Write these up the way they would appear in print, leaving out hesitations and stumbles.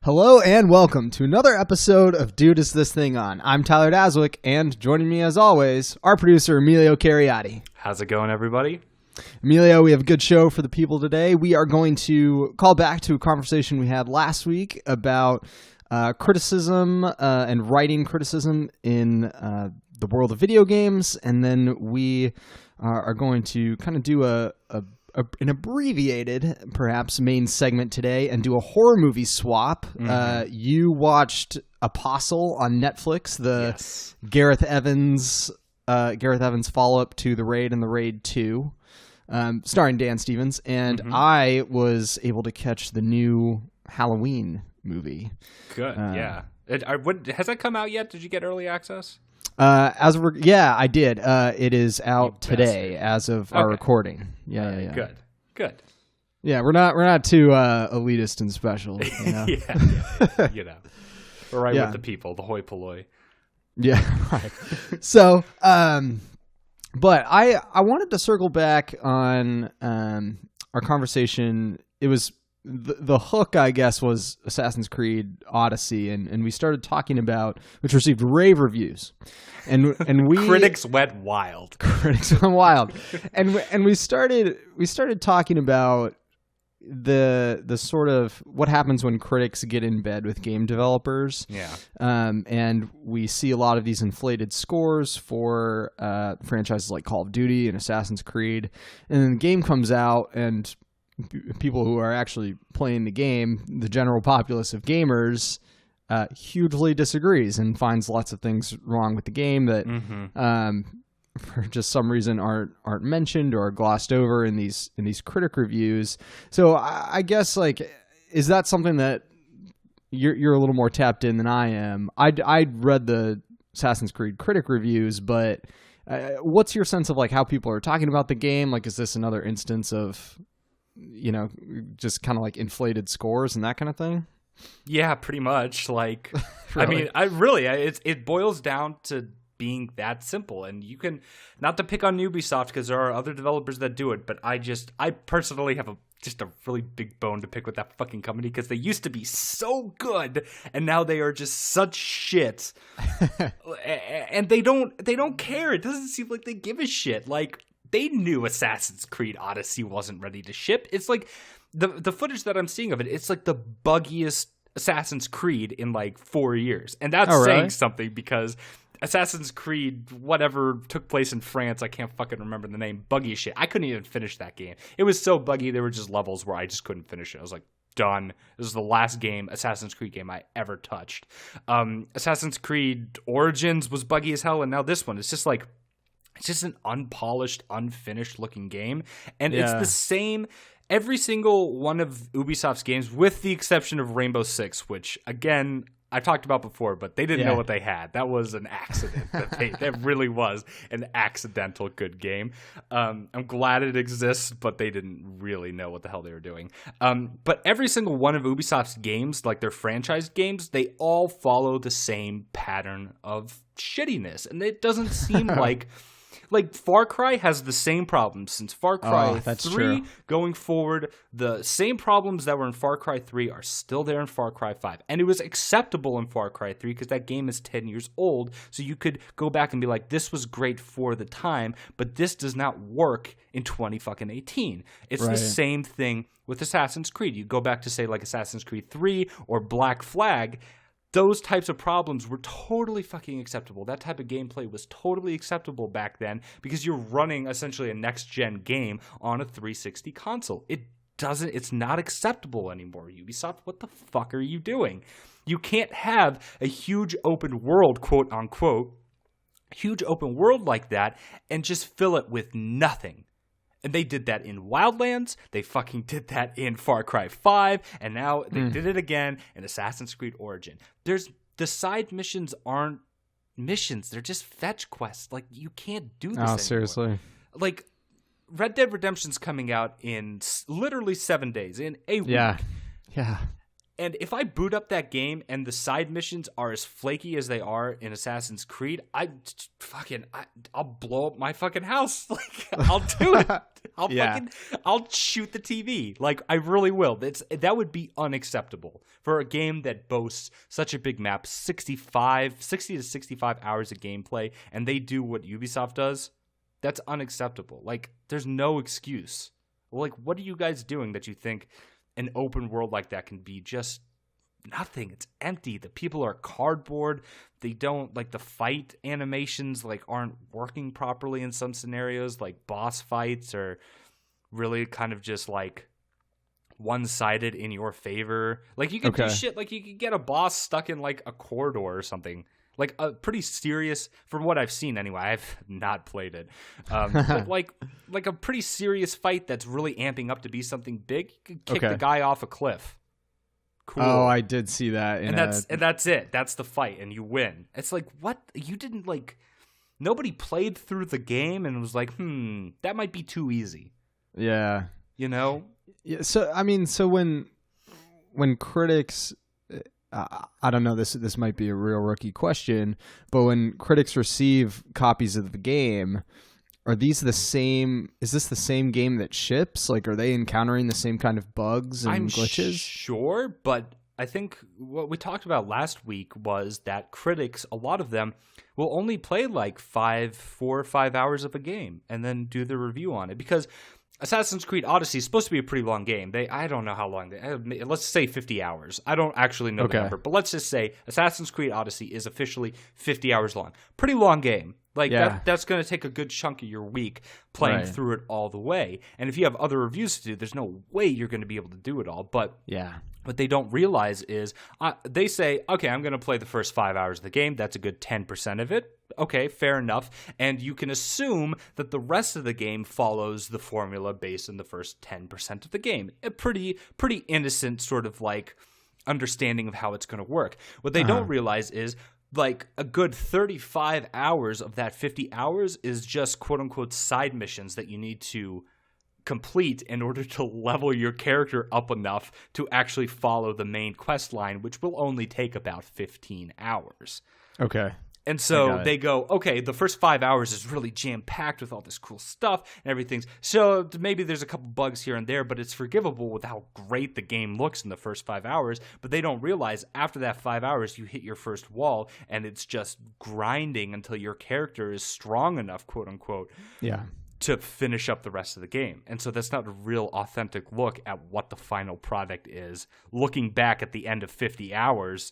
Hello and welcome to another episode of Dude, Is This Thing On? I'm Tyler Daswick, and joining me as always, our producer, Emilio Cariotti. How's it going, everybody? Emilio, we have a good show for the people today. We are going to call back to a conversation we had last week about criticism and writing criticism in the world of video games, and then we are going to kind of do an abbreviated, perhaps, main segment today and do a horror movie swap. You watched Apostle on Netflix, the Yes. Garreth Evans follow-up to The Raid and The Raid 2, starring Dan Stevens, and I was able to catch the new Hallow-Ween movie. Good, yeah. Has that come out yet? Did you get early access? I did. It is out today bastard. as of our recording. Yeah. Good. Yeah, we're not too elitist and special. You know? yeah. You know, we're right Yeah. with the people, the hoi polloi. Yeah, right. So, but I wanted to circle back on our conversation. It was the hook, I guess, was Assassin's Creed Odyssey, and we started talking about, which received rave reviews, and we Critics went wild. Critics went wild, and we started talking about the sort of what happens when critics get in bed with game developers. Yeah. And we see a lot of these inflated scores for franchises like Call of Duty and Assassin's Creed, and then the game comes out and people who are actually playing the game, the general populace of gamers, hugely disagrees and finds lots of things wrong with the game that for just some reason aren't mentioned or glossed over in these critic reviews. So I guess, like, is that something that you're a little more tapped in than I am? I'd read the Assassin's Creed critic reviews, but what's your sense of, like, how people are talking about the game? Like, is this another instance of, you know, just kind of like inflated scores and that kind of thing? Yeah, pretty much. Like, Really? I mean, it boils down to being that simple. And you can, not to pick on Ubisoft because there are other developers that do it, but I personally have just a really big bone to pick with that fucking company because they used to be so good and now they are just such shit. And they don't care. It doesn't seem like they give a shit. Like, they knew Assassin's Creed Odyssey wasn't ready to ship. It's like the footage that I'm seeing of it, it's like the buggiest Assassin's Creed in like 4 years. And that's saying something because Assassin's Creed, whatever, took place in France. I can't fucking remember the name. Buggy as shit. I couldn't even finish that game. It was so buggy. There were just levels where I just couldn't finish it. I was like, done. This is the last Assassin's Creed game I ever touched. Assassin's Creed Origins was buggy as hell. And now this one, it's just an unpolished, unfinished looking game. And it's the same every single one of Ubisoft's games, with the exception of Rainbow Six, which, again, I've talked about before, but they didn't know what they had. That was an accident. That really was an accidental good game. I'm glad it exists, but they didn't really know what the hell they were doing. But every single one of Ubisoft's games, like their franchise games, they all follow the same pattern of shittiness. And it doesn't seem like Far Cry has the same problems since Far Cry 3 going forward. The same problems that were in Far Cry 3 are still there in Far Cry 5. And it was acceptable in Far Cry 3 because that game is 10 years old. So you could go back and be like, this was great for the time, but this does not work in 2018. It's the same thing with Assassin's Creed. You go back to, say, like Assassin's Creed 3 or Black Flag. Those types of problems were totally fucking acceptable. That type of gameplay was totally acceptable back then because you're running essentially a next-gen game on a 360 console. It's not acceptable anymore. Ubisoft, what the fuck are you doing? You can't have a huge open world, quote unquote, huge open world like that and just fill it with nothing. And they did that in Wildlands, they fucking did that in Far Cry 5, and now they did it again in Assassin's Creed Origin. The side missions aren't missions, they're just fetch quests. Like, you can't do this anymore. Seriously. Like, Red Dead Redemption's coming out in literally 7 days, in a week. Yeah. And if I boot up that game and the side missions are as flaky as they are in Assassin's Creed, I'll blow up my fucking house. Like, I'll do it. I'll shoot the TV. Like, I really will. That would be unacceptable for a game that boasts such a big map, 60 to 65 hours of gameplay, and they do what Ubisoft does. That's unacceptable. Like, there's no excuse. Like, what are you guys doing that you think an open world like that can be just nothing? It's empty. The people are cardboard. They don't, like, the fight animations, like, aren't working properly in some scenarios. Like, boss fights are really kind of just, like, one-sided in your favor. Like, you could do shit, like, you could get a boss stuck in, like, a corridor or something. Like, a pretty serious, from what I've seen anyway, I've not played it, but like a pretty serious fight that's really amping up to be something big, you could kick the guy off a cliff. Cool. Oh, I did see that. And that's it. That's the fight, and you win. It's like, what? You didn't, like, nobody played through the game and was like, that might be too easy. Yeah. You know? Yeah, so, I mean, so when critics... I don't know, this might be a real rookie question, but when critics receive copies of the game, is this the same game that ships? Like, are they encountering the same kind of bugs and glitches? Sure, but I think what we talked about last week was that critics, a lot of them, will only play like 4 or 5 hours of a game and then do the review on it, because Assassin's Creed Odyssey is supposed to be a pretty long game. I don't know how long. Let's say 50 hours. I don't actually know the number, but let's just say Assassin's Creed Odyssey is officially 50 hours long. Pretty long game. Like, that's going to take a good chunk of your week playing through it all the way. And if you have other reviews to do, there's no way you're going to be able to do it all. But what they don't realize is they say, okay, I'm going to play the first 5 hours of the game. That's a good 10% of it. Okay, fair enough. And you can assume that the rest of the game follows the formula based on the first 10% of the game. A pretty innocent sort of, like, understanding of how it's going to work. What they don't realize is, like, a good 35 hours of that 50 hours is just quote-unquote side missions that you need to complete in order to level your character up enough to actually follow the main quest line, which will only take about 15 hours. Okay. And so they go, okay, the first 5 hours is really jam-packed with all this cool stuff and everything. So maybe there's a couple bugs here and there, but it's forgivable with how great the game looks in the first 5 hours. But they don't realize after that 5 hours, you hit your first wall, and it's just grinding until your character is strong enough, quote-unquote, to finish up the rest of the game. And so that's not a real authentic look at what the final product is. Looking back at the end of 50 hours...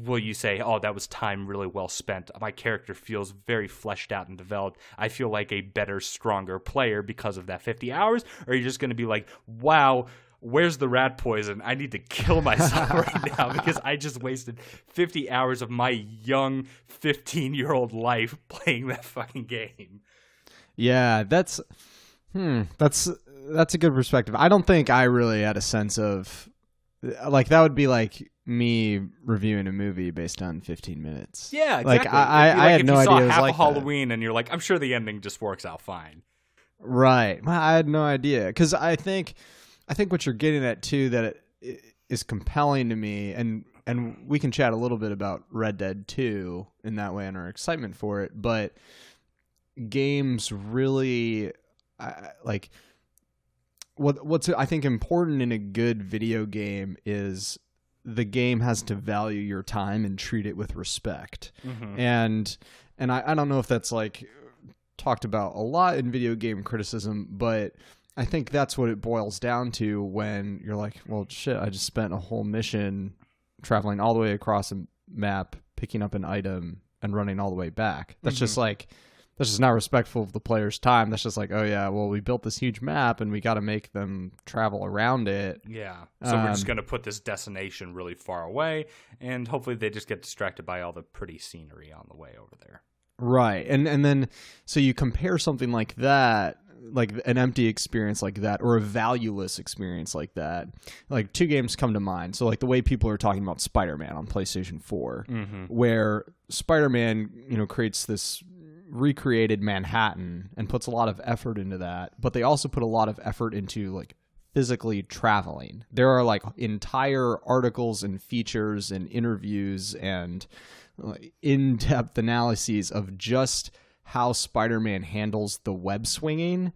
will you say, oh, that was time really well spent? My character feels very fleshed out and developed. I feel like a better, stronger player because of that 50 hours? Or are you just going to be like, wow, where's the rat poison? I need to kill myself right now because I just wasted 50 hours of my young 15-year-old life playing that fucking game. Yeah, that's a good perspective. I don't think I really had a sense of, like, that would be like me reviewing a movie based on 15 minutes. Yeah, exactly. Like, I had no idea it was like that. If you saw half a Halloween and you're like, I'm sure the ending just works out fine. Right. Well, I had no idea. Because I think what you're getting at, too, that it is compelling to me, and we can chat a little bit about Red Dead 2 in that way and our excitement for it, but games really, like... What's I think important in a good video game is the game has to value your time and treat it with respect. Mm-hmm. And I don't know if that's, like, talked about a lot in video game criticism, but I think that's what it boils down to when you're like, well, shit, I just spent a whole mission traveling all the way across a map, picking up an item, and running all the way back. That's just like... that's just not respectful of the player's time. That's just like, oh yeah, well, we built this huge map and we got to make them travel around it. Yeah. So we're just going to put this destination really far away, and hopefully they just get distracted by all the pretty scenery on the way over there. Right. And then, so you compare something like that, like an empty experience like that, or a valueless experience like that. Like, two games come to mind. So, like, the way people are talking about Spider-Man on PlayStation 4, where Spider-Man, creates this recreated Manhattan and puts a lot of effort into that, but they also put a lot of effort into, like, physically traveling. There are like entire articles and features and interviews and in-depth analyses of just how Spider-Man handles the web swinging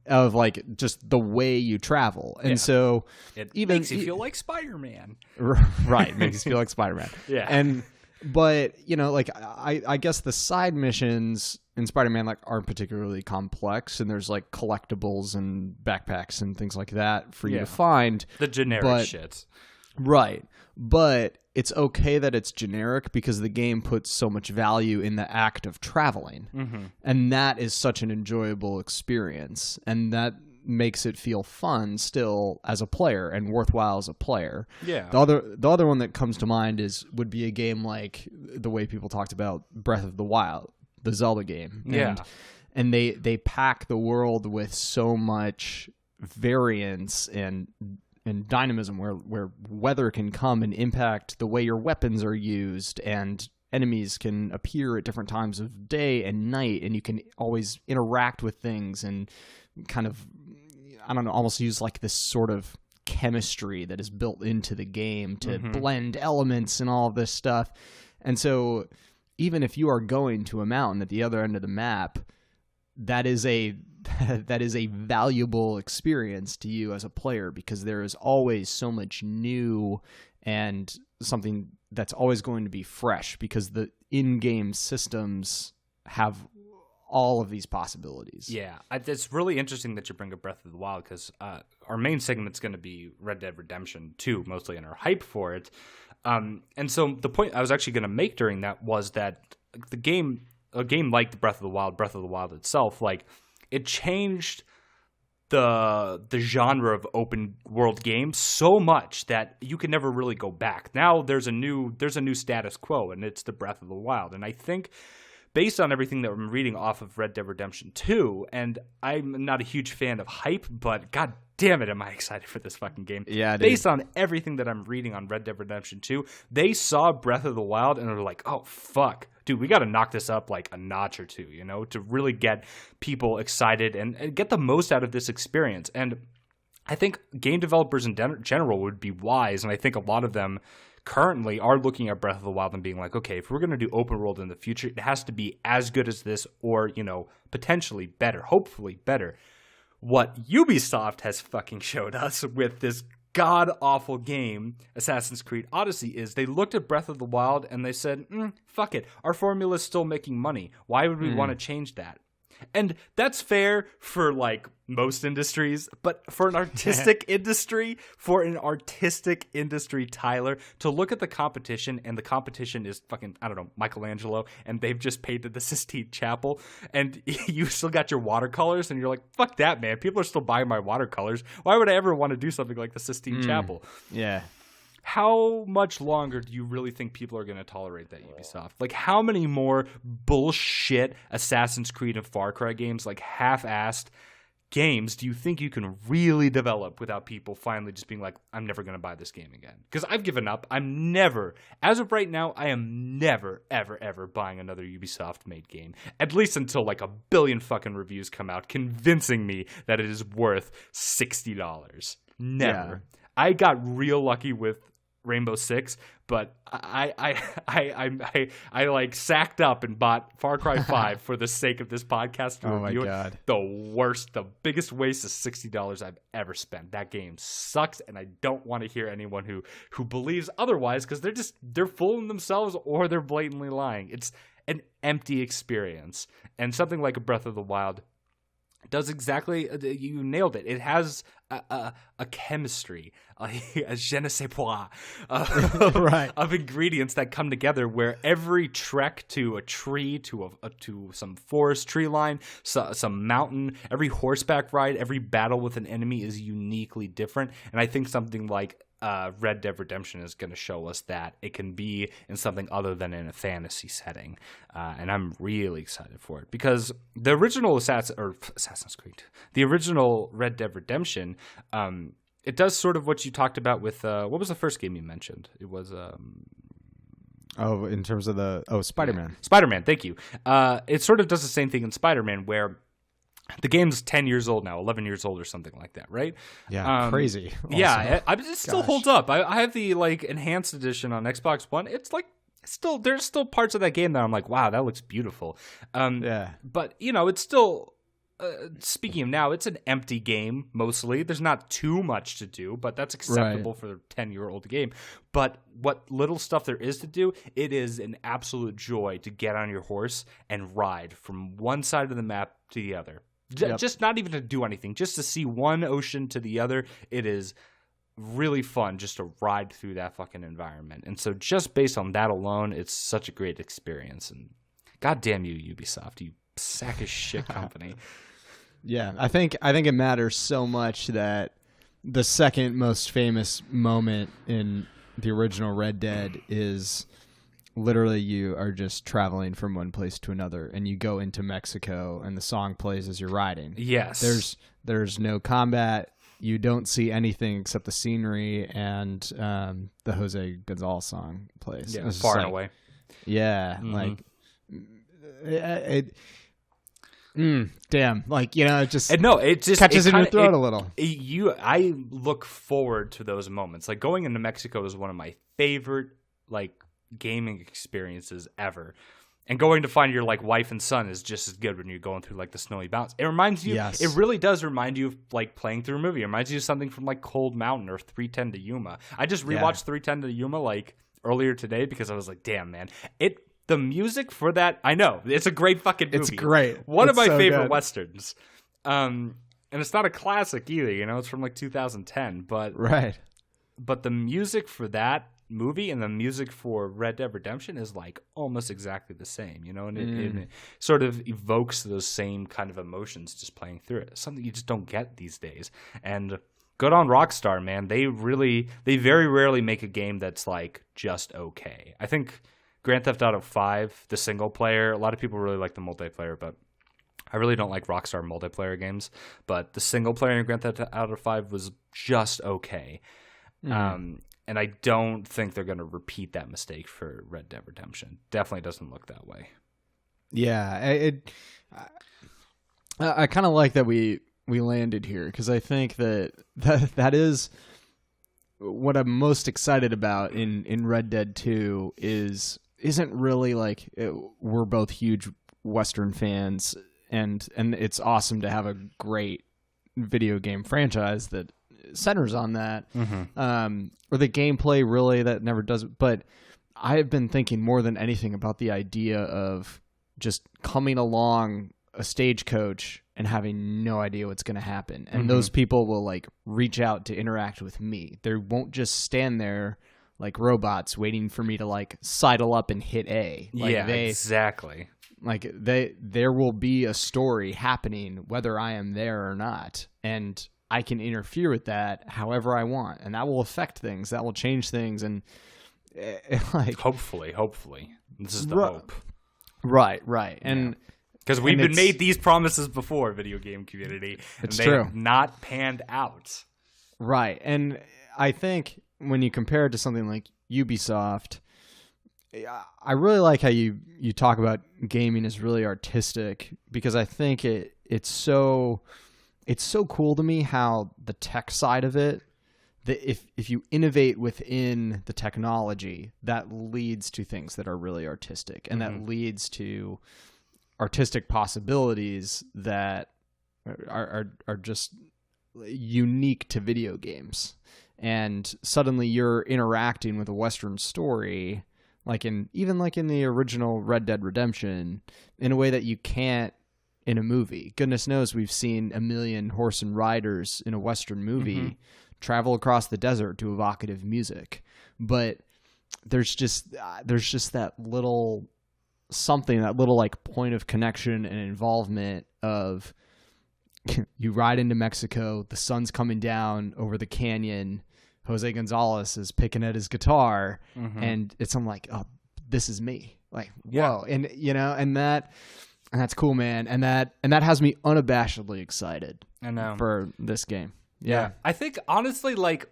of like just the way you travel. And so it makes you feel like Spider-Man. Right. Makes you feel like Spider-Man. Yeah. But, you know, like I guess the side missions in Spider-Man like aren't particularly complex, and there's like collectibles and backpacks and things like that for you to find. The generic shit. Right. But it's okay that it's generic because the game puts so much value in the act of traveling. And that is such an enjoyable experience. And that makes it feel fun still as a player and worthwhile as a player. Yeah. The other one that comes to mind would be a game like the way people talked about Breath of the Wild, the Zelda game. And they pack the world with so much variance and dynamism where weather can come and impact the way your weapons are used, and enemies can appear at different times of day and night, and you can always interact with things and kind of, I don't know, almost use like this sort of chemistry that is built into the game to blend elements and all of this stuff. And so even if you are going to a mountain at the other end of the map, that is a valuable experience to you as a player, because there is always so much new and something that's always going to be fresh, because the in-game systems have all of these possibilities. Yeah, it's really interesting that you bring up Breath of the Wild, because our main segment's going to be Red Dead Redemption 2, mostly in our hype for it. And so the point I was actually going to make during that was that a game like Breath of the Wild itself, like, it changed the genre of open world games so much that you can never really go back. Now there's a new status quo, and it's the Breath of the Wild. And I think, based on everything that I'm reading off of Red Dead Redemption 2, and I'm not a huge fan of hype, but god damn it, am I excited for this fucking game. Yeah, dude. Based on everything that I'm reading on Red Dead Redemption 2, they saw Breath of the Wild and they're like, oh, fuck. Dude, we got to knock this up like a notch or two, you know, to really get people excited and get the most out of this experience. And I think game developers in general would be wise, and I think a lot of them currently are looking at Breath of the Wild and being like, okay, if we're going to do open world in the future, it has to be as good as this, or, you know, potentially better, hopefully better. What Ubisoft has fucking showed us with this god-awful game, Assassin's Creed Odyssey, is they looked at Breath of the Wild and they said, fuck it, our formula is still making money. Why would we want to change that? And that's fair for, like, most industries, but for an artistic industry, Tyler, to look at the competition, and the competition is fucking, I don't know, Michelangelo, and they've just painted the Sistine Chapel, and you still got your watercolors, and you're like, fuck that, man. People are still buying my watercolors. Why would I ever want to do something like the Sistine Chapel? Yeah. How much longer do you really think people are going to tolerate that, Ubisoft? Like, how many more bullshit Assassin's Creed and Far Cry games, like half-assed games, do you think you can really develop without people finally just being like, I'm never going to buy this game again? Because I've given up. I'm never, as of right now, I am never, ever, ever buying another Ubisoft-made game. At least until like a billion fucking reviews come out convincing me that it is worth $60. Never. Yeah. I got real lucky with Rainbow Six, but I like sacked up and bought Far Cry 5 for the sake of this podcast to review it. God. The biggest waste of $60 I've ever spent. That game sucks, and I don't want to hear anyone who believes otherwise, because they're fooling themselves or they're blatantly lying. It's an empty experience, and something like a Breath of the Wild does exactly, you nailed it. It has a chemistry, a je ne sais quoi, right, of ingredients that come together, where every trek to a tree, to some forest tree line, some mountain, every horseback ride, every battle with an enemy is uniquely different. And I think something like Red Dead Redemption is going to show us that it can be in something other than in a fantasy setting, and I'm really excited for it, because the original Assassin's Creed, the original Red Dead Redemption, it does sort of what you talked about with what was the first game you mentioned? It was in terms of Spider-Man. Spider-Man, thank you. It sort of does the same thing in Spider-Man, where The game's 10 years old now, 11 years old or something like that, right? Yeah, crazy. Also. Yeah, it still holds up. I have the like enhanced edition on Xbox One. It's like there's still parts of that game that I'm like, wow, that looks beautiful. But it's still. Speaking of now, it's an empty game mostly. There's not too much to do, but that's acceptable for a 10-year-old game. But what little stuff there is to do, it is an absolute joy to get on your horse and ride from one side of the map to the other. Just not even to do anything, just to see one ocean to the other. It is really fun just to ride through that fucking environment. And so just based on that alone, it's such a great experience. And goddamn you, Ubisoft, you sack of shit company. Yeah, I think it matters so much that the second most famous moment in the original Red Dead is literally you are just traveling from one place to another, and you go into Mexico, and the song plays as you're riding. Yes. There's no combat. You don't see anything except the scenery, and the Jose Gonzalez song plays. Yeah, far and away. Yeah, like damn, like it just catches in your throat a little. I look forward to those moments. Like going into Mexico is one of my favorite like gaming experiences ever. And going to find your like wife and son is just as good when you're going through like the snowy mountains. It reminds you. Yes. It really does remind you of like playing through a movie. It reminds you of something from like Cold Mountain or 310 to Yuma. I just rewatched 310 to Yuma like earlier today because I was like, damn man, the music for that, I know it's a great fucking movie. It's great. One of my so favorite good. westerns. And it's not a classic either. It's from like 2010. But right. But the music for that movie and the music for Red Dead Redemption is like almost exactly the same, and it sort of evokes those same kind of emotions just playing through it. Something you just don't get these days. And good on Rockstar, man. They very rarely make a game that's like just okay. I think Grand Theft Auto 5, the single player, a lot of people really like the multiplayer, but I really don't like Rockstar multiplayer games. But the single player in Grand Theft Auto 5 was just okay. And I don't think they're going to repeat that mistake for Red Dead Redemption. Definitely doesn't look that way. Yeah, I kind of like that we landed here because I think that is what I'm most excited about in Red Dead 2 isn't really like we're both huge Western fans and it's awesome to have a great video game franchise that centers on that, or the gameplay really that never does it. But I have been thinking more than anything about the idea of just coming along a stagecoach and having no idea what's going to happen. And those people will like reach out to interact with me. They won't just stand there like robots waiting for me to like sidle up and hit A. Like exactly. Like there will be a story happening whether I am there or not. And I can interfere with that however I want, and that will affect things. That will change things, and like hopefully, this is the hope. Right, and because we've been made these promises before, video game community, and they have not panned out. Right, and I think when you compare it to something like Ubisoft, I really like how you talk about gaming as really artistic because I think it's so cool to me how the tech side of it, that if you innovate within the technology, that leads to things that are really artistic, and that leads to artistic possibilities that are just unique to video games. And suddenly you're interacting with a Western story, even in the original Red Dead Redemption, in a way that you can't in a movie. Goodness knows we've seen a million horse and riders in a Western movie travel across the desert to evocative music. But there's just that little something, that little like point of connection and involvement of you ride into Mexico, the sun's coming down over the canyon, Jose Gonzalez is picking at his guitar, and I'm like, oh, this is me. Like, whoa. And and that's cool, man. And that has me unabashedly excited. I know. For this game. Yeah. I think honestly, like,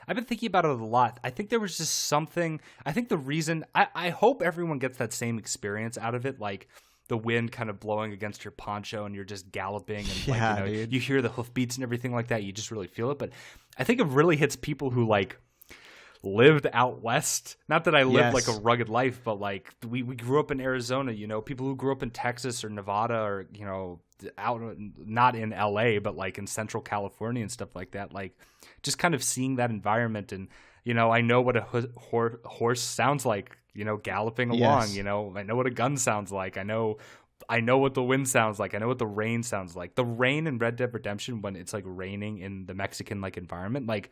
I've been thinking about it a lot. I think there was just something. I think the reason I hope everyone gets that same experience out of it. Like, the wind kind of blowing against your poncho and you're just galloping and Yeah, like, dude. you hear the hoofbeats and everything like that. You just really feel it. But I think it really hits people who like lived out west. Not that I lived like a rugged life, but like we grew up in Arizona, people who grew up in Texas or Nevada or, out not in LA, but like in Central California and stuff like that. Like just kind of seeing that environment and, I know what a horse sounds like, galloping along, Yes. I know what a gun sounds like. I know what the wind sounds like. I know what the rain sounds like. The rain in Red Dead Redemption, when it's like raining in the Mexican like environment, like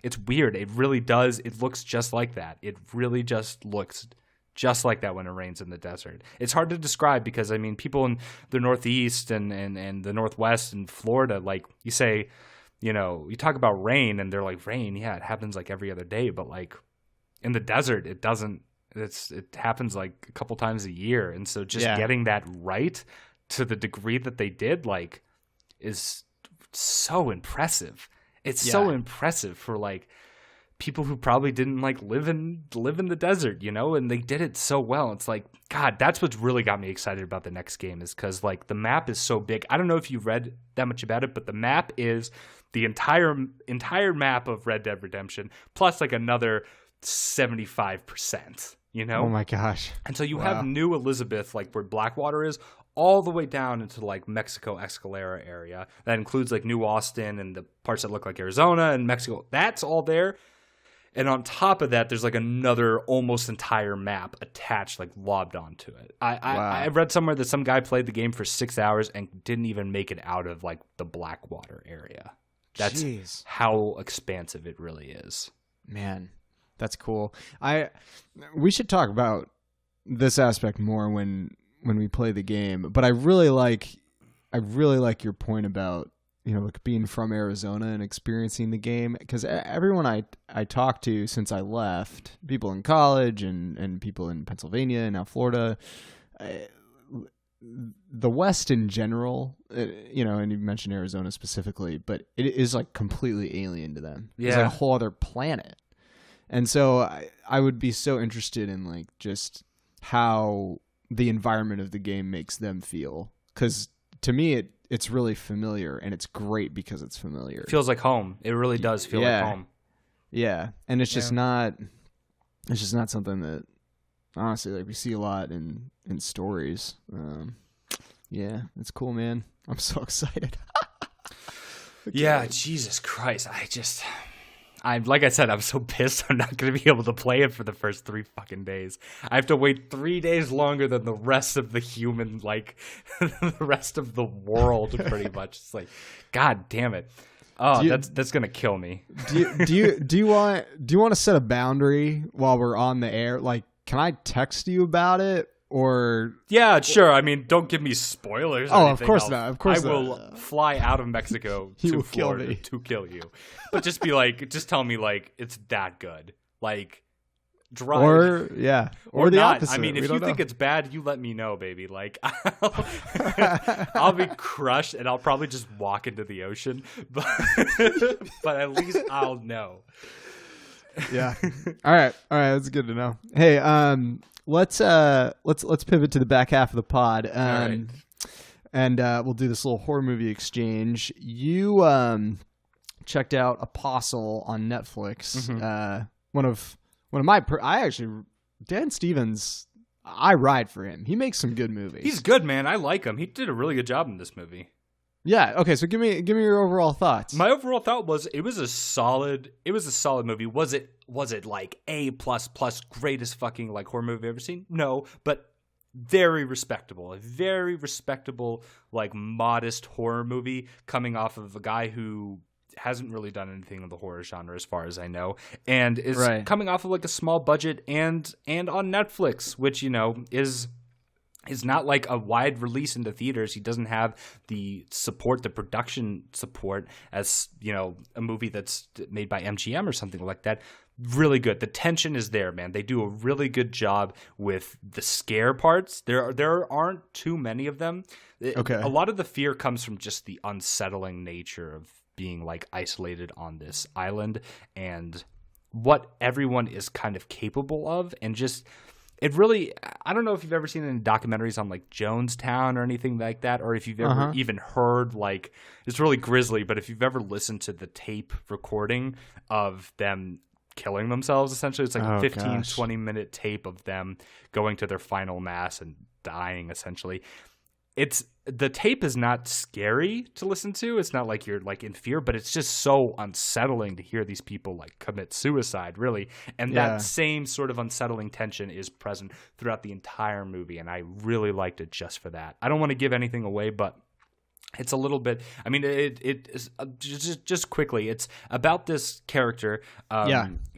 it's weird. It really does. It looks just like that. It really just looks just like that when it rains in the desert. It's hard to describe because, I mean, people in the Northeast and the Northwest and Florida, like you say, you talk about rain and they're like, rain, yeah, it happens like every other day. But like in the desert, it doesn't. It happens like a couple times a year. And so just getting that right to the degree that they did, like, is so impressive. It's so impressive for like people who probably didn't like live in the desert, and they did it so well. It's like, God, that's what's really got me excited about the next game is because like the map is so big. I don't know if you've read that much about it, but the map is the entire map of Red Dead Redemption plus like another 75%. Oh my gosh. And so you have New Elizabeth, like where Blackwater is, all the way down into like Mexico Escalera area. That includes like New Austin and the parts that look like Arizona and Mexico. That's all there. And on top of that, there's like another almost entire map attached, like lobbed onto it. I read somewhere that some guy played the game for 6 hours and didn't even make it out of like the Blackwater area. That's how expansive it really is. Man, that's cool. We should talk about this aspect more when we play the game. But I really like your point about like being from Arizona and experiencing the game, because everyone I talked to since I left, people in college and people in Pennsylvania and now Florida, the West in general, and you mentioned Arizona specifically, but it is like completely alien to them. Yeah. It's like a whole other planet. And so I would be so interested in like just how the environment of the game makes them feel, because to me it's really familiar, and it's great because it's familiar. It feels like home. It really does feel like home. Yeah, and it's just not something that honestly like we see a lot in stories. Yeah, it's cool, man. I'm so excited. Okay. Yeah, Jesus Christ. Like I said, I'm so pissed I'm not going to be able to play it for the first 3 fucking days. I have to wait 3 days longer than the rest of the human, like, the rest of the world, pretty much. It's like, God damn it. Oh, that's going to kill me. Do you want to set a boundary while we're on the air? Like, can I text you about it? Or yeah, sure. I mean, don't give me spoilers. Or of course not. Of course I will fly out of Mexico to Florida to kill you. But just tell me like it's that good. Like drive or the not. opposite. I mean, if you think it's bad, you let me know, baby. Like I'll be crushed and I'll probably just walk into the ocean. But at least I'll know. Yeah. All right. That's good to know. Hey, let's pivot to the back half of the pod, and we'll do this little horror movie exchange. You checked out Apostle on Netflix. Mm-hmm. One of my Dan Stevens. I ride for him. He makes some good movies. He's good, man. I like him. He did a really good job in this movie. Yeah. Okay. So give me your overall thoughts. My overall thought was it was a solid movie. Was it like A++ greatest fucking like horror movie I've ever seen? No, but very respectable. A very respectable, like modest horror movie coming off of a guy who hasn't really done anything in the horror genre as far as I know, and is coming off of like a small budget and on Netflix, which is not like a wide release into theaters. He doesn't have the production support as, a movie that's made by MGM or something like that. Really good. The tension is there, man. They do a really good job with the scare parts. There aren't too many of them. Okay. A lot of the fear comes from just the unsettling nature of being like isolated on this island and what everyone is kind of capable of, and just it really, I don't know if you've ever seen any documentaries on like Jonestown or anything like that, or if you've ever even heard, like, it's really grisly, but if you've ever listened to the tape recording of them killing themselves, essentially, it's like a 20-minute tape of them going to their final mass and dying, essentially. The tape is not scary to listen to. It's not like you're like in fear, but it's just so unsettling to hear these people like commit suicide, really. And that same sort of unsettling tension is present throughout the entire movie, and I really liked it just for that. I don't want to give anything away, but it's a little bit. I mean, it is just quickly. It's about this character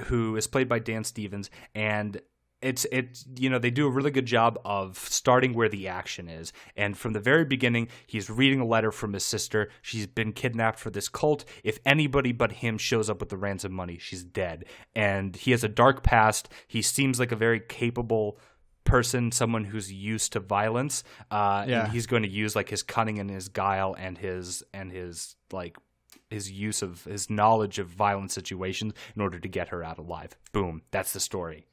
who is played by Dan Stevens, and it's they do a really good job of starting where the action is. And from the very beginning, he's reading a letter from his sister. She's been kidnapped for this cult. If anybody but him shows up with the ransom money, she's dead. And he has a dark past. He seems like a very capable person, someone who's used to violence. And he's going to use like his cunning and his guile and his like his use of his knowledge of violent situations in order to get her out alive. Boom. That's the story.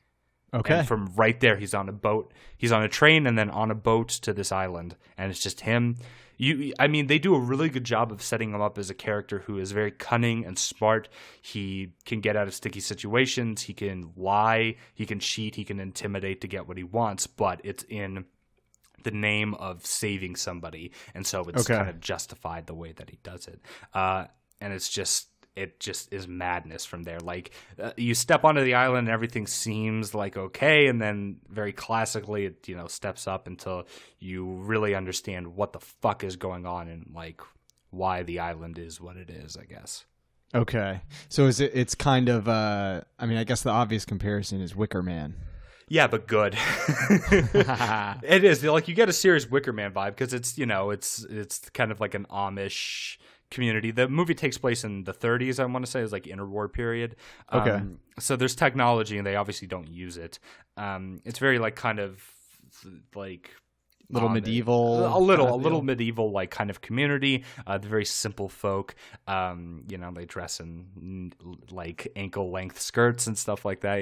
Okay. And from right there, he's on a boat. He's on a train and then on a boat to this island. And it's just him. They do a really good job of setting him up as a character who is very cunning and smart. He can get out of sticky situations. He can lie. He can cheat. He can intimidate to get what he wants. But it's in the name of saving somebody. And so it's kind of justified the way that he does it. And it just is madness from there. Like you step onto the island and everything seems like okay, and then very classically it steps up until you really understand what the fuck is going on and like why the island is what it is, I guess. Okay, so it's kind of I guess the obvious comparison is Wicker Man. Yeah, but good. It is like you get a serious Wicker Man vibe because it's it's kind of like an Amish community. The movie takes place in the 30s, I want to say, is like interwar period. Okay. So there's technology and they obviously don't use it. It's very like kind of like little medieval, a little medieval like kind of community. They're very simple folk. They dress in like ankle length skirts and stuff like that.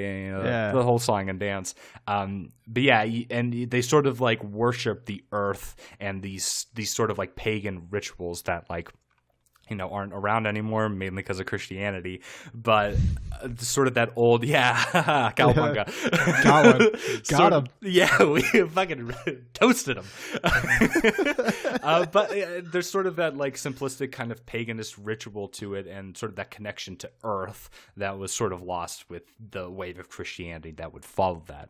The whole song and dance. But yeah, and they sort of like worship the earth and these sort of like pagan rituals that like aren't around anymore, mainly because of Christianity, but sort of that old, cowabunga. Got him. Yeah, we fucking toasted him. But there's sort of that like simplistic kind of paganist ritual to it, and sort of that connection to earth that was sort of lost with the wave of Christianity that would follow that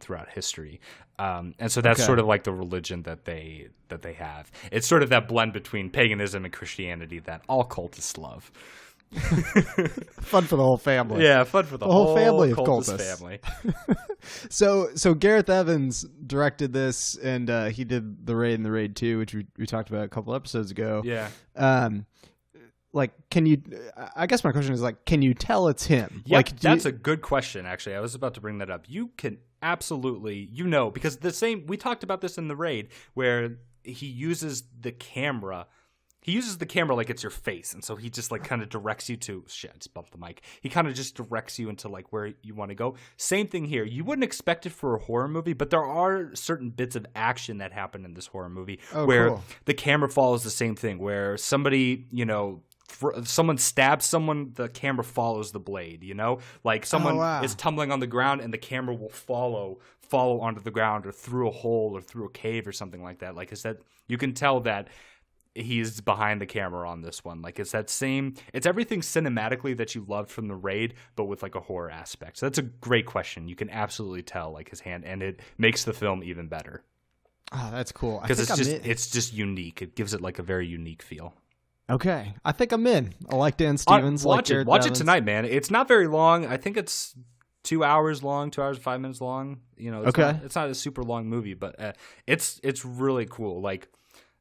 throughout history. And so that's sort of like the religion that they have. It's sort of that blend between paganism and Christianity that all cultists love. Fun for the whole family. Yeah, fun for the whole family of cultists. Family. So Garreth Evans directed this, and he did The Raid and The Raid 2, which we talked about a couple episodes ago. Yeah. Can you? I guess my question is like, can you tell it's him? Yeah, that's a good question. Actually, I was about to bring that up. You can absolutely, because we talked about this in The Raid, where he uses the camera. He uses the camera like it's your face, and so he just like kind of directs you to shit. I just bumped the mic. He kind of just directs you into like where you want to go. Same thing here. You wouldn't expect it for a horror movie, but there are certain bits of action that happen in this horror movie where the camera follows the same thing. Where somebody, someone stabs someone, the camera follows the blade. Like someone is tumbling on the ground, and the camera will follow onto the ground or through a hole or through a cave or something like that. Like I said, you can tell that he's behind the camera on this one. Like it's everything cinematically that you loved from The Raid, but with like a horror aspect. So that's a great question. You can absolutely tell like his hand, and it makes the film even better. Oh, that's cool. Because it's just unique. It gives it like a very unique feel. Okay, I think I'm in. I like Dan Stevens. Watch it tonight, man. It's not very long. I think it's 2 hours long, 2 hours and 5 minutes long. It's not a super long movie, but it's really cool. Like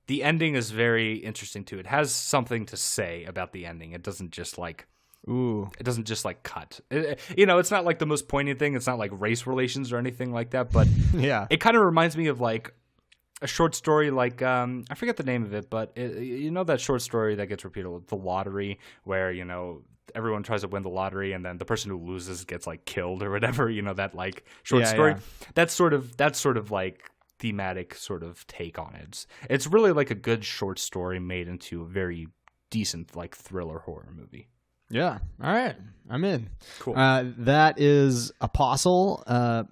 the ending is very interesting too. It has something to say about the ending. It doesn't just like it doesn't just like cut. It's not like the most poignant thing. It's not like race relations or anything like that. But yeah, it kind of reminds me of like a short story, like I forget the name of it, but that short story that gets repeated, The Lottery, where everyone tries to win the lottery, and then the person who loses gets like killed or whatever. That like short story. Yeah. That's sort of like thematic sort of take on it. It's really like a good short story made into a very decent like thriller horror movie. Yeah. All right. I'm in. Cool. That is Apostle.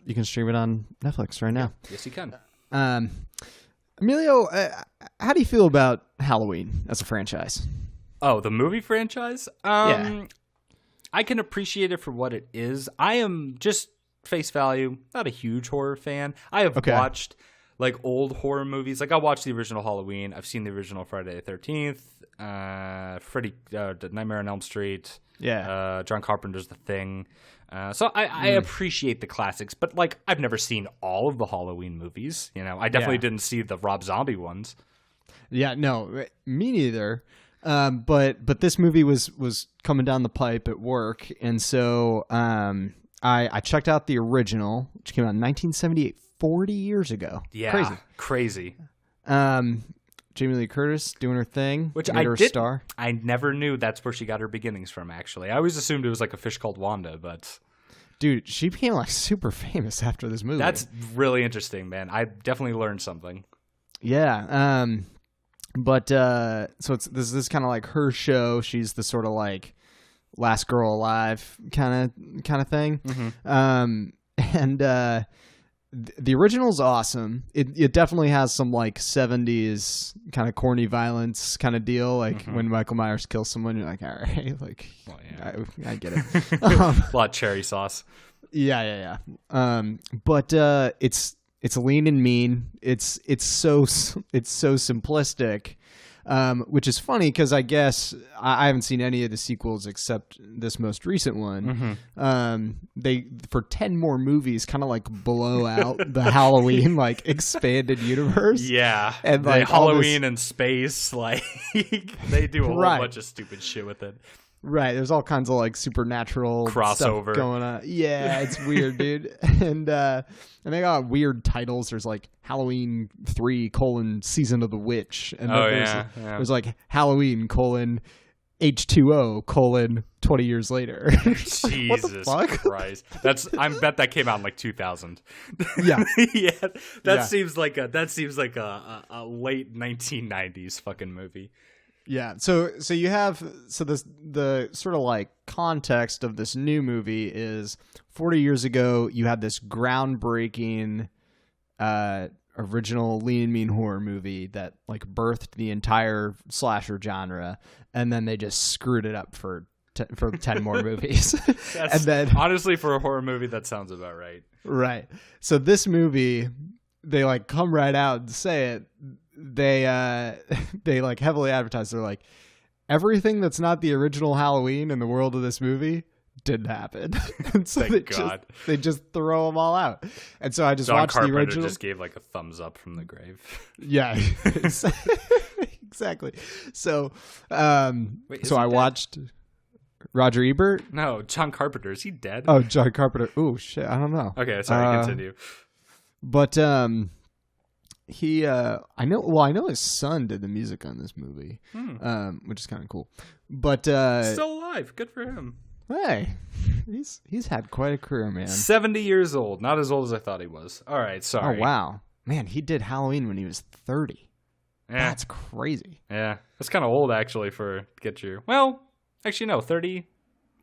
You can stream it on Netflix right now. Yes, you can. Emilio, how do you feel about Halloween as a franchise? Oh, the movie franchise? Yeah. I can appreciate it for what it is. I am just face value, not a huge horror fan. I have watched like old horror movies. Like I watched the original Halloween. I've seen the original Friday the 13th, Nightmare on Elm Street. Yeah. John Carpenter's The Thing. So I appreciate the classics, but like I've never seen all of the Halloween movies. I definitely didn't see the Rob Zombie ones. Yeah, no, me neither. But this movie was coming down the pipe at work, and so I checked out the original, which came out in 1978, 40 years ago. Yeah, crazy. Jamie Lee Curtis doing her thing, which made her a star. I never knew that's where she got her beginnings from. Actually, I always assumed it was like A Fish Called Wanda, but dude, she became like super famous after this movie. That's really interesting, man. I definitely learned something. Yeah. But so this is kind of like her show. She's the sort of like last girl alive kind of thing. Mm-hmm. And the original's awesome. It definitely has some like 70s kind of corny violence kind of deal. Like when Michael Myers kills someone, you're like, all right, like, well, yeah. I get it. A lot of cherry sauce. Yeah. But it's lean and mean. It's so simplistic. Which is funny because I guess I haven't seen any of the sequels except this most recent one. Mm-hmm. They for 10 more movies kind of like blow out the Halloween like expanded universe. Yeah, and like Halloween in space, like they do a whole bunch of stupid shit with it. Right, there's all kinds of like supernatural crossover stuff going on. Yeah, it's weird, dude. And they got weird titles. There's like Halloween 3: Season of the Witch, and there's like Halloween: H2O: 20 years later. Jesus what the fuck? Christ, I bet that came out in like 2000. Yeah, yeah, that seems like a late 1990s fucking movie. Yeah, so you have the sort of like context of this new movie is 40 years ago you had this groundbreaking original lean and mean horror movie that like birthed the entire slasher genre, and then they just screwed it up for 10 more movies. And then honestly, for a horror movie, that sounds about right. Right. So this movie, they like come right out and say it. They like heavily advertise. They're like, everything that's not the original Halloween in the world of this movie didn't happen. And so they just throw them all out. And so I just watched the original. Just gave like a thumbs up from the grave. Yeah, exactly. So I watched Roger Ebert. No, John Carpenter. Is he dead? Oh, John Carpenter. Oh shit, I don't know. Okay, sorry. Continue. But I know his son did the music on this movie, which is kind of cool. But still alive, good for him. Hey, he's had quite a career, man. 70 years old, not as old as I thought he was. All right, sorry. Oh wow, man, he did Halloween when he was 30. Yeah. That's crazy. Yeah, that's kind of old actually for get your. Well, actually no, 30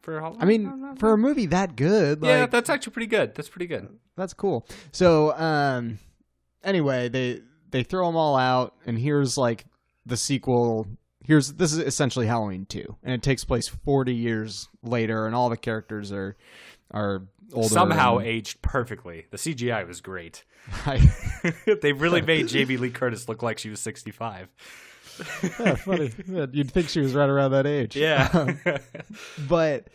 for Halloween. I mean, for a movie that good. Yeah, like, that's actually pretty good. That's pretty good. That's cool. So anyway, they throw them all out, and here's like the sequel. This is essentially Halloween 2, and it takes place 40 years later, and all the characters are older. Somehow aged perfectly. The CGI was great. They really made Jamie Lee Curtis look like she was 65. Yeah, funny. Yeah, you'd think she was right around that age. Yeah. But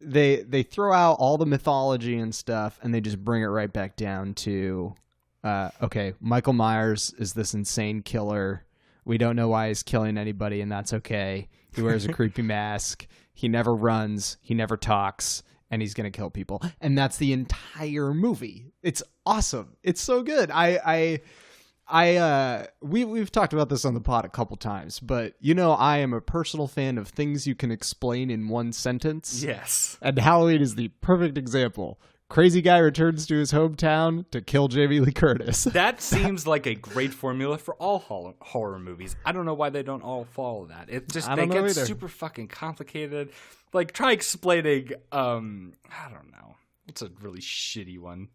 they throw out all the mythology and stuff, and they just bring it right back down to okay, Michael Myers is this insane killer. We don't know why he's killing anybody, and that's okay. He wears a creepy mask. He never runs. He never talks, and he's gonna kill people. And that's the entire movie. It's awesome. It's so good. I we've talked about this on the pod a couple times, but I am a personal fan of things you can explain in one sentence. Yes. And Halloween is the perfect example. Crazy guy returns to his hometown to kill Jamie Lee Curtis. That seems like a great formula for all horror movies. I don't know why they don't all follow that. It just they get super fucking complicated. Like try explaining I don't know. It's a really shitty one.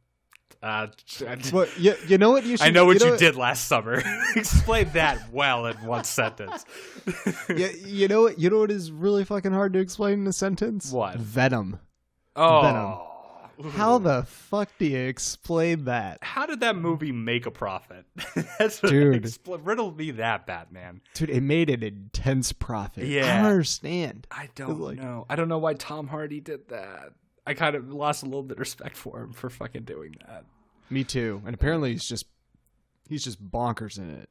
Well, you know what you should I know what you did last summer. Explain that well in one sentence. You know what is really fucking hard to explain in a sentence? What? Venom. Oh. Venom. How the fuck do you explain that? How did that movie make a profit? Dude. Riddle me that, Batman. Dude, it made an intense profit. Yeah. I don't understand. I don't know. I don't know why Tom Hardy did that. I kind of lost a little bit of respect for him for fucking doing that. Me too. And apparently he's just bonkers in it.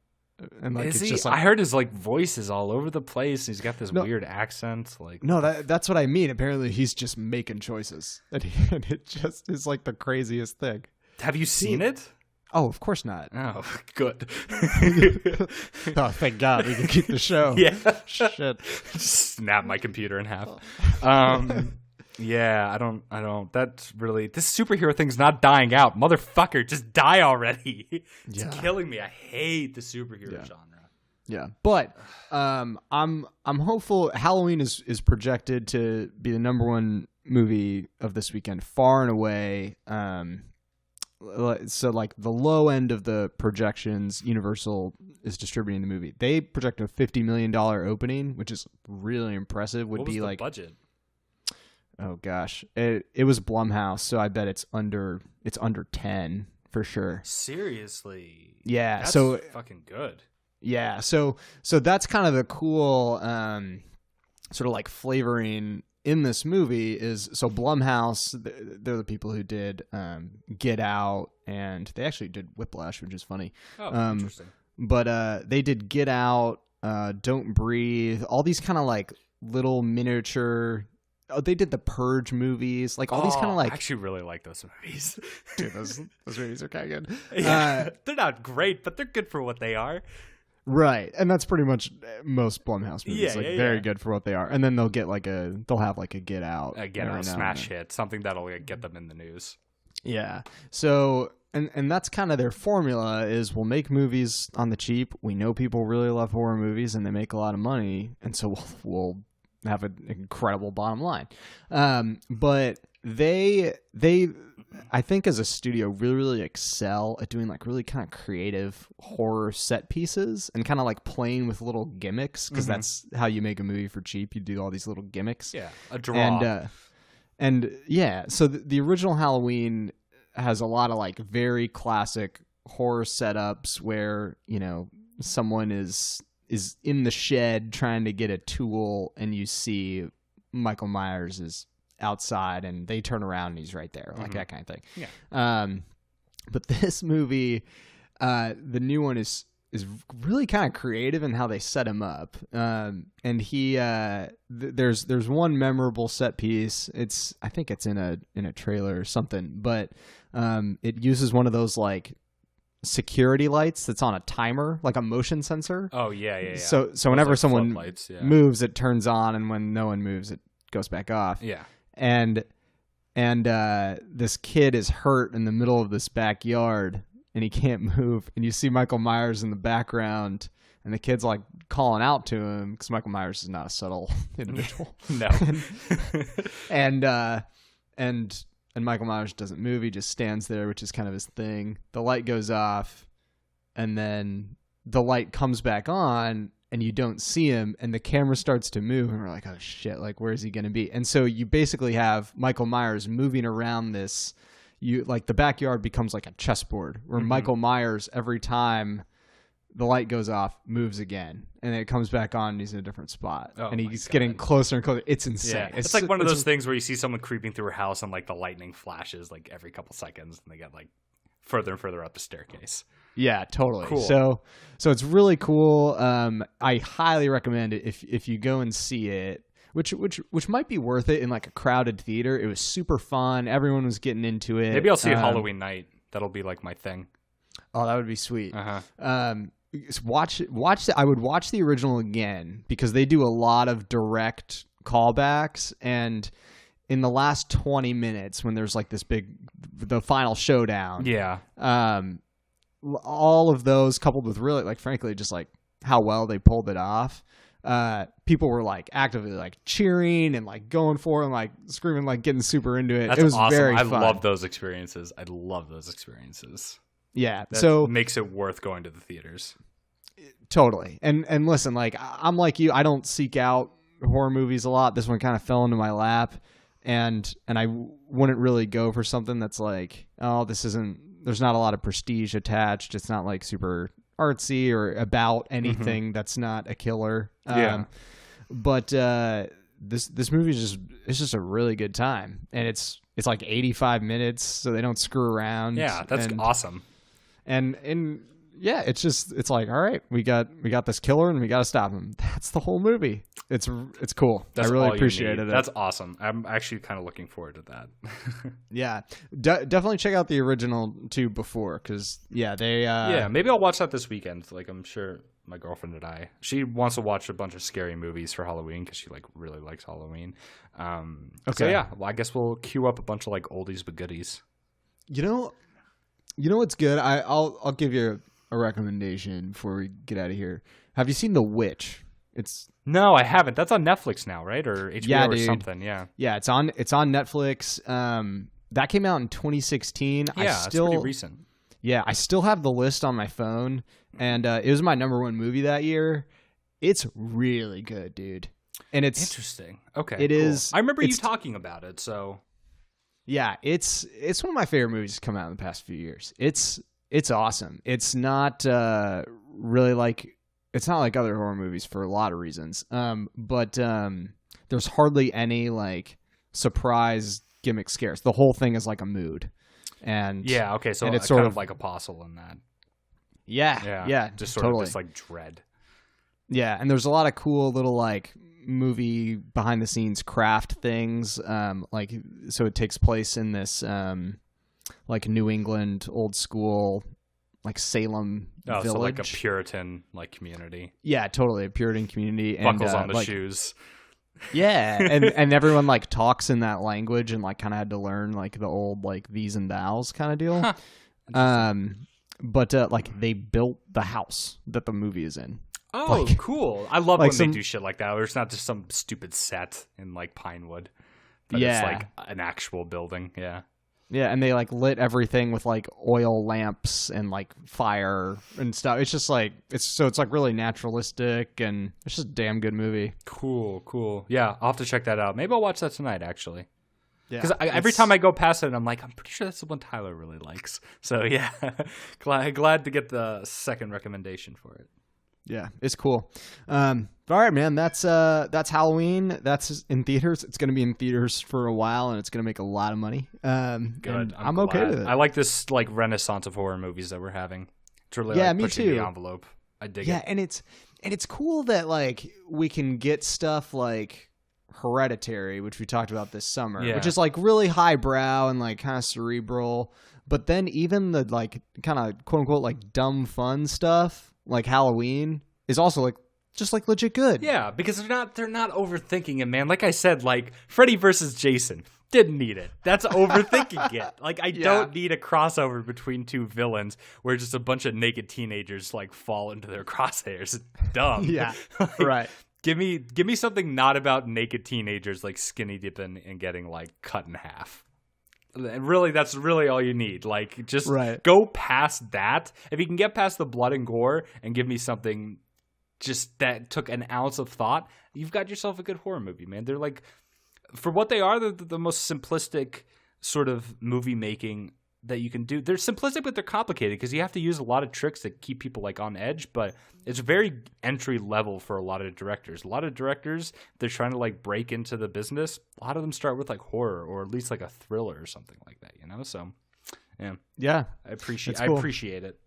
And is he? Just I heard his voice is all over the place. He's got this weird accent. No, that's what I mean. Apparently he's just making choices, and it just is the craziest thing. Have you seen it? Oh, of course not. Oh, good. Oh, thank God we can keep the show. Yeah. Shit. Just snap my computer in half. Yeah, I don't. That's really, this superhero thing's not dying out. Motherfucker, just die already. It's killing me. I hate the superhero genre. Yeah, but I'm hopeful. Halloween is projected to be the number one movie of this weekend, far and away. So the low end of the projections, Universal is distributing the movie. They project a $50 million opening, which is really impressive. What was the budget? Oh gosh, it was Blumhouse, so I bet it's under 10 for sure. Seriously? Yeah, that's so fucking good. Yeah, so that's kind of the cool sort of flavoring in this movie is, so Blumhouse, they're the people who did Get Out, and they actually did Whiplash, which is funny. Oh, interesting. But they did Get Out, Don't Breathe, all these kind of little miniature. Oh, they did the Purge movies, all these kind of I actually really like those movies. Dude, those movies are kind of good. Yeah, they're not great, but they're good for what they are. Right, and that's pretty much most Blumhouse movies. Very good for what they are. And then they'll get they'll have a Get Out, a smash hit, something that'll get them in the news. Yeah. So and that's kind of their formula is we'll make movies on the cheap. We know people really love horror movies and they make a lot of money, and so we'll have an incredible bottom line. But they I think as a studio really, really excel at doing really kind of creative horror set pieces and kind of playing with little gimmicks, because that's how you make a movie for cheap. You do all these little gimmicks. Yeah, a draw. And yeah, so the original Halloween has a lot of very classic horror setups where, someone is in the shed trying to get a tool, and you see Michael Myers is outside and they turn around and he's right there, that kind of thing. Yeah. But this movie, the new one is really kind of creative in how they set him up. And he there's one memorable set piece. I think it's in a trailer or something, but it uses one of those security lights that's on a timer, like a motion sensor. Oh yeah. So whenever someone moves, it turns on, and when no one moves, it goes back off. Yeah. And this kid is hurt in the middle of this backyard, and he can't move. And you see Michael Myers in the background, and the kid's calling out to him, because Michael Myers is not a subtle individual. No. And Michael Myers doesn't move. He just stands there, which is kind of his thing. The light goes off, and then the light comes back on, and you don't see him, and the camera starts to move, and we're like, oh shit, where is he going to be? And so you basically have Michael Myers moving around this. The backyard becomes like a chessboard, where Michael Myers, every time the light goes off, moves again, and then it comes back on, and he's in a different spot, and he's getting closer and closer. It's insane. Yeah. It's one of those things where you see someone creeping through a house, and the lightning flashes every couple seconds, and they get further and further up the staircase. Yeah, totally. Cool. So it's really cool. I highly recommend it if you go and see it, which might be worth it in a crowded theater. It was super fun. Everyone was getting into it. Maybe I'll see it Halloween night. That'll be my thing. Oh, that would be sweet. Uh-huh. I would watch the original again because they do a lot of direct callbacks, and in the last 20 minutes when there's like the final showdown. Yeah. All of those coupled with really, like, frankly, just like how well they pulled it off. People were like actively like cheering and like going for it and like screaming, like getting super into it. That's it was awesome. very I fun. love those experiences. I love those experiences. Yeah. That so makes it worth going to the theaters. totally. And listen, like I'm like you, I don't seek out horror movies a lot. This one kind of fell into my lap, and I wouldn't really go for something that's like, oh, there's not a lot of prestige attached. It's not like super artsy or about anything that's not a killer. Yeah. But this movie is just a really good time, and it's like 85 minutes, so they don't screw around. Yeah, that's awesome. And yeah, it's like, all right, we got this killer and we got to stop him. That's the whole movie. It's cool. That's I really all you appreciated need. it. That's awesome. I'm actually kind of looking forward to that. Yeah, definitely check out the original too before, because they yeah, maybe I'll watch that this weekend. Like, I'm sure my girlfriend and she wants to watch a bunch of scary movies for Halloween because she like really likes Halloween. Okay. So yeah, well, I guess we'll queue up a bunch of like oldies but goodies. You know what's good? I'll give you a recommendation before we get out of here. Have you seen The Witch? No, I haven't. That's on Netflix now, right? Or HBO or something. Yeah. Yeah, it's on Netflix. That came out in 2016. Yeah, it's pretty recent. Yeah, I still have the list on my phone, and it was my number one movie that year. It's really good, dude. And it's interesting. Okay, it is. I remember you talking about it. So yeah, it's one of my favorite movies to come out in the past few years. It's awesome. It's not really like, it's not like other horror movies for a lot of reasons. But there's hardly any like surprise gimmick scares. The whole thing is like a mood. And yeah, okay, so it's kind of like Apostle in that. Yeah, just sort of this like dread. Yeah, and there's a lot of cool little like movie behind the scenes craft things. Like, so it takes place in this like New England old school, like Salem village. So like a Puritan like community. Yeah, totally, a Puritan community. Buckles on the like, shoes. Yeah, and everyone like talks in that language and like kind of had to learn like the old like these and thous kind of deal. Huh. But like they built the house that the movie is in. Oh, like, cool! I love when they do shit like that. Where it's not just some stupid set in like Pinewood, but it's like an actual building. Yeah. Yeah, and they like lit everything with like oil lamps and like fire and stuff. It's just like it's like really naturalistic, and it's just a damn good movie. Cool. Yeah, I'll have to check that out. Maybe I'll watch that tonight actually. Yeah, because every time I go past it, I'm like, I'm pretty sure that's the one Tyler really likes. So yeah, glad to get the second recommendation for it. Yeah, it's cool. All right, man. That's Halloween. That's in theaters. It's going to be in theaters for a while, and it's going to make a lot of money. Good. I'm okay with it. I like this like renaissance of horror movies that we're having. It's really like, me pushing too. the envelope. I dig it. Yeah, and it's cool that like we can get stuff like Hereditary, which we talked about this summer, which is like really highbrow and like kind of cerebral. But then even the like kind of quote unquote like dumb fun stuff like Halloween is also like just like legit good. Yeah, because they're not overthinking it, man. Like I said, like Freddy versus Jason, didn't need it. That's overthinking it. Like I don't need a crossover between two villains where just a bunch of naked teenagers like fall into their crosshairs. Dumb. Yeah. Like, right. Give me something not about naked teenagers like skinny dipping and getting like cut in half. And really, that's really all you need. Like, just go past that. If you can get past the blood and gore and give me something just that took an ounce of thought, you've got yourself a good horror movie, man. They're like, for what they are, they're the most simplistic sort of movie making that you can do. They're simplistic, but they're complicated because you have to use a lot of tricks that keep people like on edge, but it's very entry level for a lot of directors. A lot of directors, they're trying to like break into the business. A lot of them start with like horror or at least like a thriller or something like that, you know? So, yeah, I appreciate it.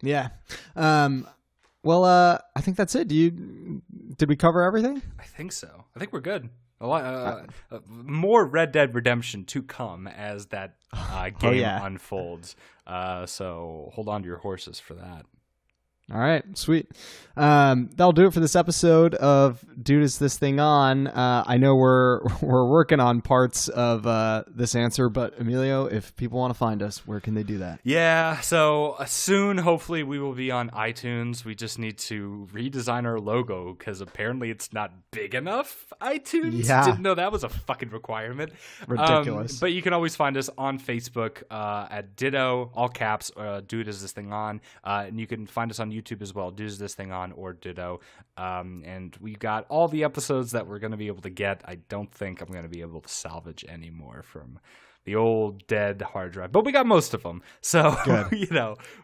Yeah. Well, I think that's it. Did we cover everything? I think so. I think we're good. More Red Dead Redemption to come as that game unfolds. So hold on to your horses for that. All right, sweet. That'll do it for this episode of Dude, Is This Thing On? I know we're working on parts of this answer, but Emilio, if people want to find us, where can they do that? Yeah, so soon, hopefully, we will be on iTunes. We just need to redesign our logo because apparently it's not big enough. iTunes didn't know that was a fucking requirement. Ridiculous. But you can always find us on Facebook at Ditto, all caps, Dude, Is This Thing On? And you can find us on YouTube as well, Dude, Is This Thing On, or Ditto. And we got all the episodes that we're going to be able to get. I don't think I'm going to be able to salvage any more from the old dead hard drive, but we got most of them. So,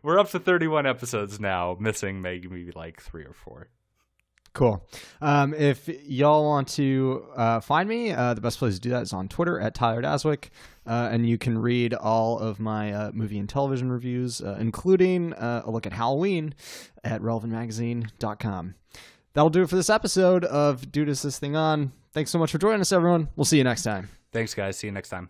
we're up to 31 episodes now, missing maybe like 3 or 4. Cool. If y'all want to find me, the best place to do that is on Twitter at Tyler Daswick. And you can read all of my movie and television reviews, including a look at Hallow-Ween at relevantmagazine.com. That'll do it for this episode of Dude, Is This Thing On? Thanks so much for joining us, everyone. We'll see you next time. Thanks, guys. See you next time.